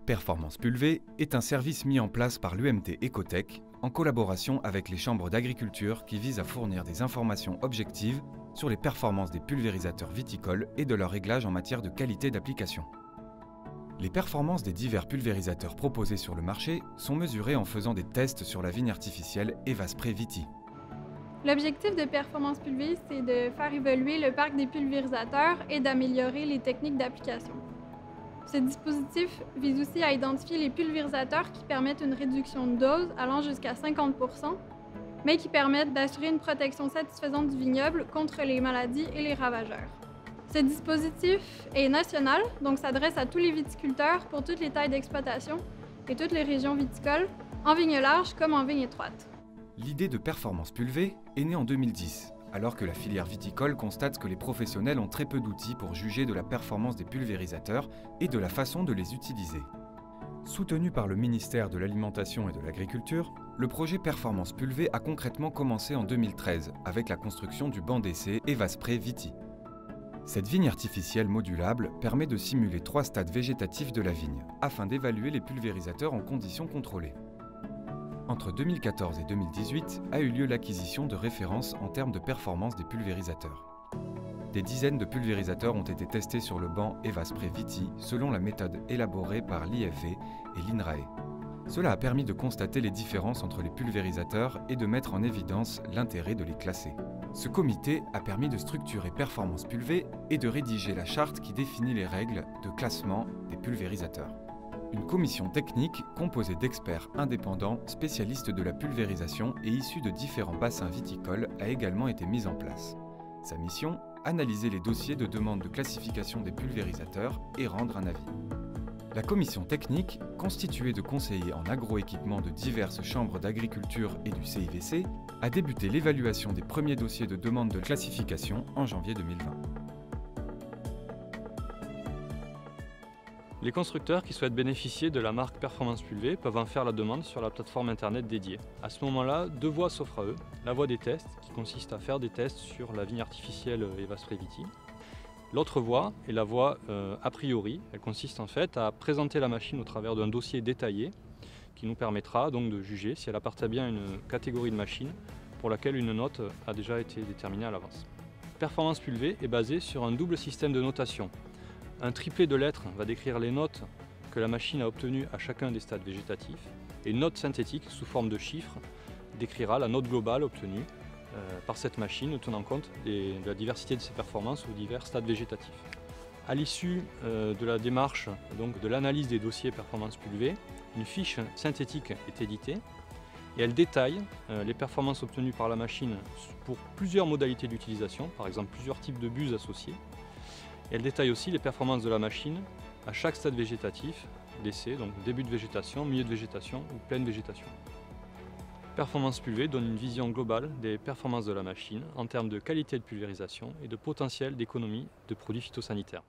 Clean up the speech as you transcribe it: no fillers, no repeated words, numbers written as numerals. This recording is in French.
Performance Pulvée est un service mis en place par l'UMT Ecotech en collaboration avec les chambres d'agriculture qui vise à fournir des informations objectives sur les performances des pulvérisateurs viticoles et de leur réglage en matière de qualité d'application. Les performances des divers pulvérisateurs proposés sur le marché sont mesurées en faisant des tests sur la vigne artificielle Evaspray Viti. L'objectif de Performance Pulvée, c'est de faire évoluer le parc des pulvérisateurs et d'améliorer les techniques d'application. Ce dispositif vise aussi à identifier les pulvérisateurs qui permettent une réduction de dose allant jusqu'à 50 %, mais qui permettent d'assurer une protection satisfaisante du vignoble contre les maladies et les ravageurs. Ce dispositif est national, donc s'adresse à tous les viticulteurs pour toutes les tailles d'exploitation et toutes les régions viticoles, en vigne large comme en vigne étroite. L'idée de Performance Pulvée est née en 2010, alors que la filière viticole constate que les professionnels ont très peu d'outils pour juger de la performance des pulvérisateurs et de la façon de les utiliser. Soutenu par le ministère de l'Alimentation et de l'Agriculture, le projet Performance Pulvée a concrètement commencé en 2013 avec la construction du banc d'essai Evaspray Viti. Cette vigne artificielle modulable permet de simuler 3 stades végétatifs de la vigne afin d'évaluer les pulvérisateurs en conditions contrôlées. Entre 2014 et 2018 a eu lieu l'acquisition de références en termes de performance des pulvérisateurs. Des dizaines de pulvérisateurs ont été testés sur le banc Evaspray Viti selon la méthode élaborée par l'IFV et l'INRAE. Cela a permis de constater les différences entre les pulvérisateurs et de mettre en évidence l'intérêt de les classer. Ce comité a permis de structurer Performance Pulvée et de rédiger la charte qui définit les règles de classement des pulvérisateurs. Une commission technique composée d'experts indépendants, spécialistes de la pulvérisation et issus de différents bassins viticoles a également été mise en place. Sa mission, analyser les dossiers de demande de classification des pulvérisateurs et rendre un avis. La commission technique, constituée de conseillers en agroéquipement de diverses chambres d'agriculture et du CIVC, a débuté l'évaluation des premiers dossiers de demande de classification en janvier 2020. Les constructeurs qui souhaitent bénéficier de la marque Performance Pulvée peuvent en faire la demande sur la plateforme internet dédiée. À ce moment-là, 2 voies s'offrent à eux. La voie des tests, qui consiste à faire des tests sur la vigne artificielle Evaspray Viti. L'autre voie est la voie a priori. Elle consiste en fait à présenter la machine au travers d'un dossier détaillé qui nous permettra donc de juger si elle appartient bien à une catégorie de machine pour laquelle une note a déjà été déterminée à l'avance. Performance Pulvée est basée sur un double système de notation. Un triplet de lettres va décrire les notes que la machine a obtenues à chacun des stades végétatifs et une note synthétique sous forme de chiffres décrira la note globale obtenue par cette machine tenant compte de la diversité de ses performances aux divers stades végétatifs. À l'issue de la démarche, donc de l'analyse des dossiers Performance Pulvée, une fiche synthétique est éditée et elle détaille les performances obtenues par la machine pour plusieurs modalités d'utilisation, par exemple plusieurs types de buses associées. Et elle détaille aussi les performances de la machine à chaque stade végétatif d'essai, donc début de végétation, milieu de végétation ou pleine végétation. Performance Pulvée donne une vision globale des performances de la machine en termes de qualité de pulvérisation et de potentiel d'économie de produits phytosanitaires.